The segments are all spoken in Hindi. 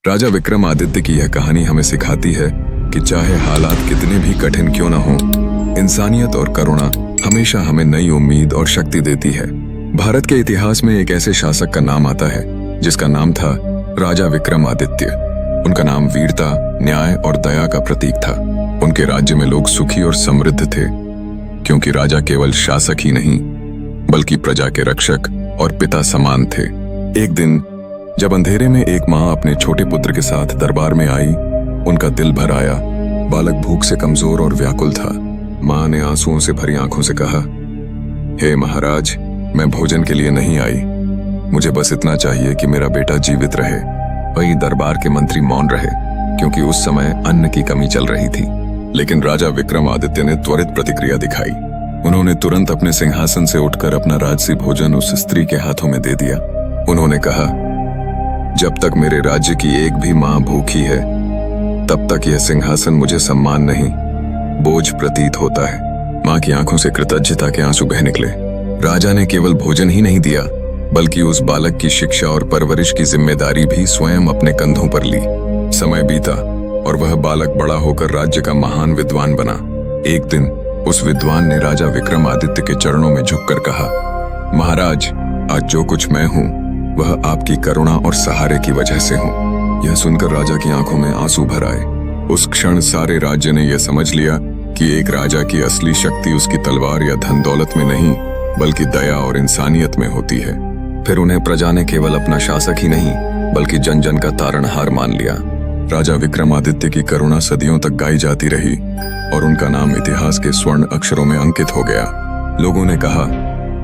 राजा विक्रमादित्य की यह कहानी हमें सिखाती है कि चाहे हालात कितने भी कठिन क्यों न हों, इंसानियत और करुणा हमेशा हमें नई उम्मीद और शक्ति देती है। भारत के इतिहास में एक ऐसे शासक का नाम आता है जिसका नाम था राजा विक्रमादित्य। उनका नाम वीरता, न्याय और दया का प्रतीक था। उनके राज्य में लोग सुखी और समृद्ध थे, क्योंकि राजा केवल शासक ही नहीं बल्कि प्रजा के रक्षक और पिता समान थे। एक दिन जब अंधेरे में एक माँ अपने छोटे पुत्र के साथ दरबार में आई, उनका दिल भर आया। बालक भूख से कमजोर और व्याकुल था। माँ ने आंसुओं से भरी आंखों से कहा, हे महाराज, मैं भोजन के लिए नहीं आई। मुझे बस इतना चाहिए कि मेरा बेटा जीवित रहे। वही दरबार के मंत्री मौन रहे, क्योंकि उस समय अन्न की कमी चल रही थी। लेकिन राजा विक्रमादित्य ने त्वरित प्रतिक्रिया दिखाई। उन्होंने तुरंत अपने सिंहासन से उठकर अपना राजसी भोजन उस स्त्री के हाथों में दे दिया। उन्होंने कहा, जब तक मेरे राज्य की एक भी मां भूखी है, तब तक यह सिंहासन मुझे सम्मान नहीं, बोझ प्रतीत होता है। मां की आंखों से कृतज्ञता के आंसू बह निकले। राजा ने केवल भोजन ही नहीं दिया, बल्कि उस बालक की शिक्षा और परवरिश की जिम्मेदारी भी स्वयं अपने कंधों पर ली। समय बीता और वह बालक बड़ा होकर राज्य का महान विद्वान बना। एक दिन उस विद्वान ने राजा विक्रमादित्य के चरणों में झुककर कहा, महाराज, आज जो कुछ मैं हूँ वह आपकी करुणा और सहारे की वजह से हूँ। यह सुनकर राजा की आंखों में आंसू भर आए। उस क्षण सारे राज्य ने यह समझ लिया कि एक राजा की असली शक्ति उसकी तलवार या धन दौलत में नहीं, बल्कि दया और इंसानियत में होती है। फिर उन्हें प्रजा ने केवल अपना शासक ही नहीं, बल्कि जन जन का तारणहार मान लिया। राजा विक्रमादित्य की करुणा सदियों तक गाई जाती रही और उनका नाम इतिहास के स्वर्ण अक्षरों में अंकित हो गया। लोगों ने कहा,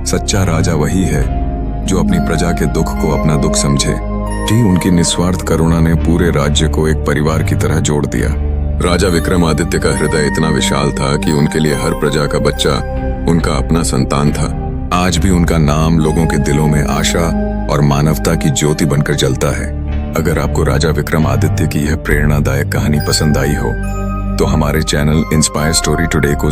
सच्चा राजा वही है जो अपनी प्रजा के दुख को अपना दुख समझे। जी, उनकी निस्वार्थ करुणा ने पूरे राज्य को एक परिवार की तरह जोड़ दिया। राजा विक्रमादित्य का हृदय इतना विशाल था कि उनके लिए हर प्रजा का बच्चा उनका अपना संतान था। आज भी उनका नाम लोगों के दिलों में आशा और मानवता की ज्योति बनकर जलता है। अगर आपको राजा विक्रमादित्य की यह प्रेरणादायक कहानी पसंद आई हो, तो हमारे चैनल इंस्पायर स्टोरी टुडे को